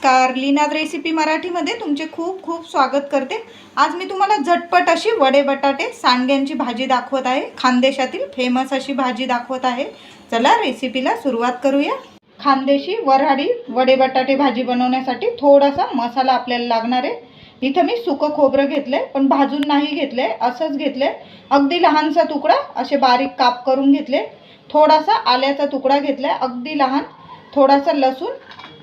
नमस्कार, लीनाज रेसिपी मराठीमध्ये तुमचे खूप खूप स्वागत करते। आज मी तुम्हाला झटपट अशी वडे बटाटे सांडग्यांची भाजी दाखवत आहे। खानदेशातील फेमस अशी भाजी दाखवत आहे। चला रेसिपीला सुरुवात करूया। खानदेशी वऱ्हाडी वडे बटाटे भाजी बनवण्यासाठी थोडासा मसाला आपल्याला लागणार आहे। इथे मी सुकं खोबरं घेतले, पण भाजून नाही घेतले, असंच घेतले। अगदी लहानसा तुकडा असे बारीक काप करून घेतले। थोडासा आल्याचा तुकडा घेतला, अगदी लहान। थोडासा लसूण।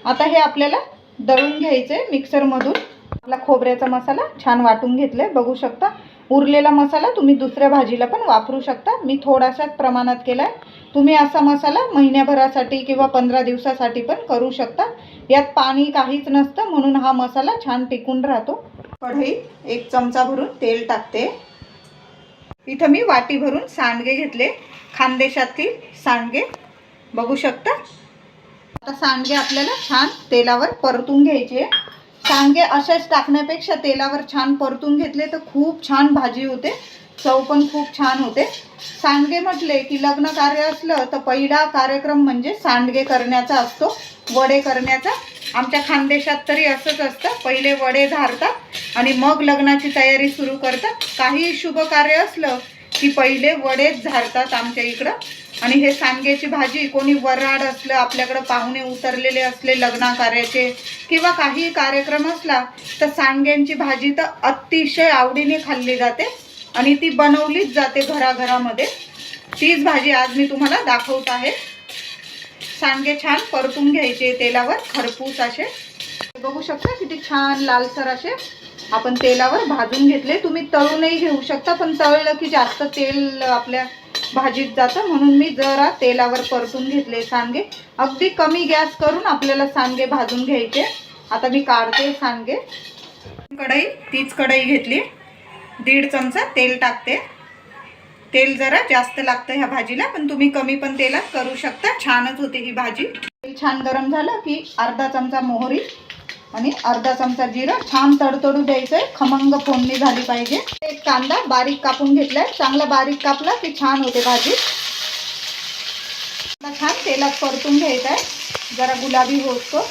आता हे आपल्याला दळून घ्यायचे मिक्सर मधून। आपला खोबऱ्याचा मसाला छान वाटून घेतले, बघू शकता। उरलेला मसाला तुम्ही दुसऱ्या भाजीला पण वापरू शकता। मी थोडासाच प्रमाणात केलाय। तुम्ही असा मसाला महिन्याभरासाठी किंवा 15 दिवसासाठी पण करू शकता। यात पाणी काहीच नसतं, म्हणून हा मसाला छान टिकून राहतो। कढईत 1 चमचा भरून तेल टाकते। इथे मी वाटी भरून सांडगे घेतले, खानदेशातील सांडगे, बघू शकता। आता सांडगे आपल्याला छान तेलावर परतून घ्यायचे। सांडगे असेच टाकण्यापेक्षा तेलावर छान परतून घेतले तर खूप छान भाजी होते, चव पण खूप छान होते। सांडगे म्हटले की लग्न कार्य असलं तर पहिला कार्यक्रम म्हणजे सांडगे करण्याचा असतो, वडे करण्याचा। आमच्या खानदेशात तरी असंच असतं, पहिले वडे धारतात आणि मग लग्नाची तयारी सुरू करतात। काही शुभ कार्य असलं की पहिले वडेच झारतात आमच्या इकडं। आणि हे सांडग्याची भाजी कोणी वऱ्हाड असलं, आपल्याकडे पाहुणे उतरलेले असले लग्न कार्याचे किंवा काही कार्यक्रम असला तर सांडग्यांची भाजी तर अतिशय आवडीने खाल्ली जाते आणि ती बनवलीच जाते घराघरामध्ये। तीच भाजी आज मी तुम्हाला दाखवत आहे। सांडगे छान परतून घ्यायचे तेलावर, खरपूस असे, बघू शकता किती छान लालसर असे आपण तेलावर भाजून घेतले। तुम्ही तळूनही घेऊ शकता, पण तळलं की जास्त तेल आपल्या भाजीत जातं, म्हणून मी जरा तेलावर परतून घेतले सांडगे। अगदी कमी गॅस करून आपल्याला सांडगे भाजून घ्यायचे। आता मी काढते सांडगे। कढई, तीच कढई घेतली, 1.5 चमचा तेल टाकते। तेल जरा जास्त लागतं ह्या भाजीला, पण तुम्ही कमी पण तेलात करू शकता, छानच होते ही भाजी। तेल छान गरम झालं की अर्धा चमचा मोहरी आणि अर्धा चमचा जिरं छान तडतडू द्यायचंय, खमंग फोडणी झाली पाहिजे। 1 कांदा बारीक कापून घेतलाय, चांगला बारीक कापला की छान होते भाजी। छान तेलात परतून घ्यायचंय, जरा गुलाबी होतोर,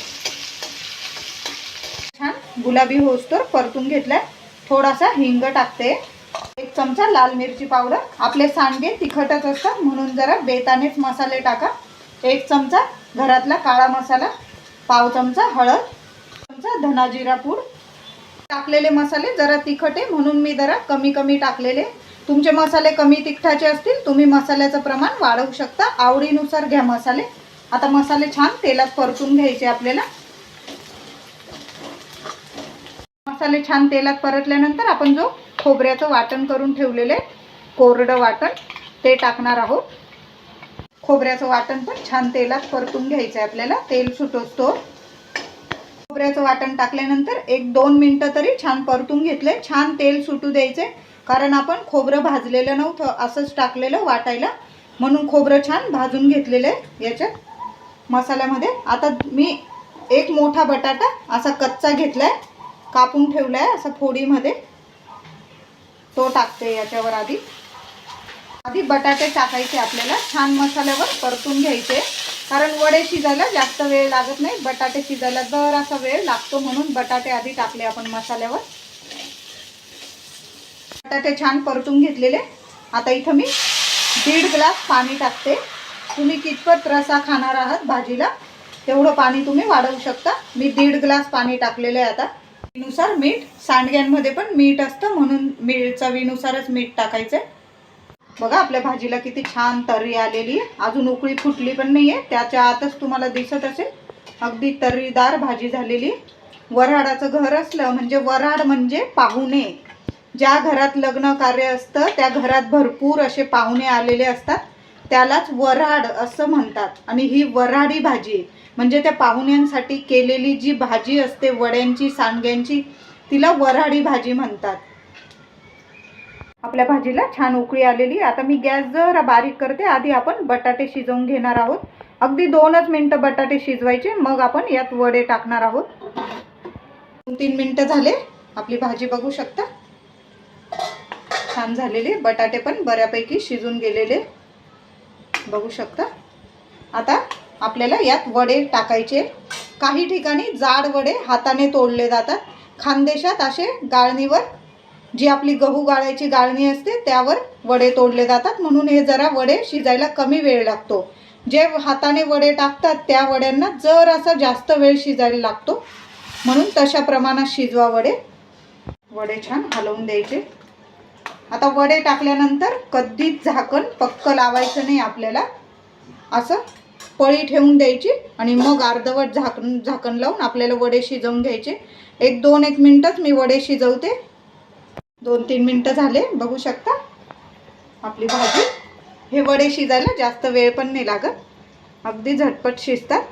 छान गुलाबी होतोर परतून घेतलाय। थोडासा हिंग टाकते, 1 चमचा लाल मिरची पावडर। आपले सांडगे तिखटच असतात म्हणून जरा बेतानेच मसाले टाका। 1 चमचा घरातला काळा मसाला, पाव चमचा हळद, चमचा धना जिरा पूड। टाकलेले मसाले जरा तिखट आहे म्हणून मी जरा कमी कमी टाकलेले। तुमचे मसाले कमी तिखटाचे असतील तुम्ही मसाल्याचं प्रमाण वाढवू शकता, आवडीनुसार घ्या मसाले। आता मसाले छान तेलात परतून घ्यायचे आपल्याला। मसाले छान तेलात परतल्यानंतर आपण जो खोबऱ्याचं वाटण करून ठेवलेले कोरडं वाटण ते टाकणार आहोत। खोबऱ्याचं वाटण पण छान तेलात परतून घ्यायचं आहे आपल्याला, तेल सुटोस्तो। खोबऱ्याचं वाटण टाकल्यानंतर 1-2 मिनिटं तरी छान परतून घेतले, छान तेल सुटू द्यायचे, कारण आपण खोबरं भाजलेलं नव्हतं, असंच टाकलेलं वाटायला, म्हणून खोबरं छान भाजून घेतलेलं आहे याच्यात मसाल्यामध्ये। आता मी 1 मोठा बटाटा असा कच्चा घेतलाय, कापून ठेवलाय असा फोडीमध्ये, तो टाकते याच्यावर। आधी बटाटे टाकायचे आपल्याला, छान मसाल्यावर परतून घ्यायचे, कारण वडे शिजायला जास्त वेळ लागत नाही, बटाटे शिजायला जरासा वेळ लागतो, म्हणून बटाटे आधी टाकले आपण मसाल्यावर। बटाटे छान परतून घेतलेले। आता इथं मी 1.5 ग्लास पाणी टाकते। तुम्ही कितपत रसा खाणार आहात भाजीला तेवढं पाणी तुम्ही वाढवू शकता। मी 1.5 ग्लास पाणी टाकलेलं आहे। आता चवीनुसार मीठ, सांडग्यांमध्ये पण मीठ असतं म्हणून चवीनुसारच मीठ टाकायचं। बघा आपल्या भाजीला किती छान तर्री आलेली आहे, अजून उकळी फुटली पण नाहीये, त्याच्या आतच तुम्हाला दिसत असेल अगदी तर्रीदार भाजी झालेली। वऱ्हाडाचं घर असलं म्हणजे, वऱ्हाड म्हणजे पाहुणे, ज्या घरात लग्न कार्य असतं त्या घरात भरपूर असे पाहुणे आलेले असतात, त्यालाच वऱ्हाड असं म्हणतात। आणि ही वऱ्हाडी भाजी म्हणजे त्या पाहुण्यांसाठी केलेली जी भाजी असते वड्यांची सांडग्यांची, तिला वऱ्हाडी भाजी म्हणतात। आपल्या भाजीला छान उकळी आलेली। आता मी गॅस जरा बारीक करते, आधी आपण बटाटे शिजवून घेणार आहोत। अगदी 2च मिनिटं बटाटे शिजवायचे, मग आपण यात वडे टाकणार आहोत। 2-3 मिनिटं झाले, आपली भाजी बघू शकता छान झालेली, बटाटे पण बऱ्यापैकी शिजून गेलेले, बघू शकता। आता आपल्याला यात वडे टाकायचे, काही ठिकाणी जाड वडे हाताने तोडले जातात. खानदेशात असे गाळणीवर, जी आपली गहू गाळायची गाळणी असते त्यावर वडे तोडले जातात, म्हणून हे जरा वडे शिजायला कमी वेळ लागतो. जे हाताने वडे टाकतात त्या वड्यांना जर असं जास्त वेळ शिजायला लागतो, म्हणून तशा प्रमाणात शिजवा वडे. वडे छान हलवून द्यायचे. आता वडे टाकल्यानंतर कधीच झाकण पक्क लावायचं नाही आपल्याला, असं पळी ठेवून द्यायची आणि मग अर्धवट झाकण लावून आपल्याला वडे शिजवून घ्यायचे. 1 मिनटंच मी वडे शिजवते. 2-3 मिनटं झाले, बघू शकता आपली भाजी. हे वडे शिजायला जास्त वेळ पण नाही लागत, अगदी झटपट शिजतात.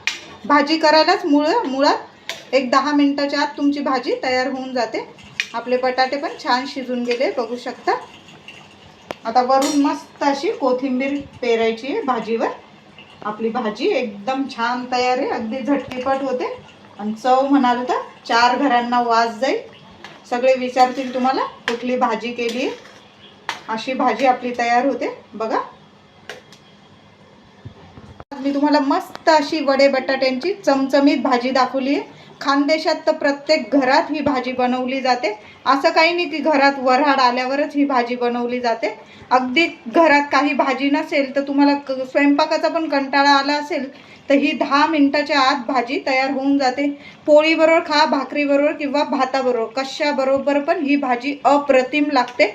भाजी करायलाच मुळात 10 मिनटाच्या आत तुमची भाजी तयार होऊन जाते. आपले बटाटे पण छान शिजून गेले, बघू शकता. आता वरून मस्त अशी कोथिंबीर पेरायची आहे भाजीवर. आपली भाजी एकदम छान तयार आहे, अगदी झटकीपट होते आणि चव म्हणाल तर 4 घरांना वास जाईल. सगळे विचारतील तुम्हाला कुठली भाजी केली आहे. अशी भाजी आपली तयार होते बघा. मी तुम्हाला मस्त अशी वडे बटाट्यांची चमचमीत भाजी दाखवली आहे. खानदेशात तर प्रत्येक घरात ही भाजी बनवली जाते. असं काही नाही की घरात वऱ्हाड आल्यावरच ही भाजी बनवली जाते. अगदी घरात काही भाजी नसेल तर तुम्हाला स्वयंपाकाचा पण कंटाळा आला असेल तर ही 10 मिनटाच्या आत भाजी तयार होऊन जाते. पोळीबरोबर खा, भाकरीबरोबर किंवा भाताबरोबर, कशाबरोबर पण ही भाजी अप्रतिम लागते.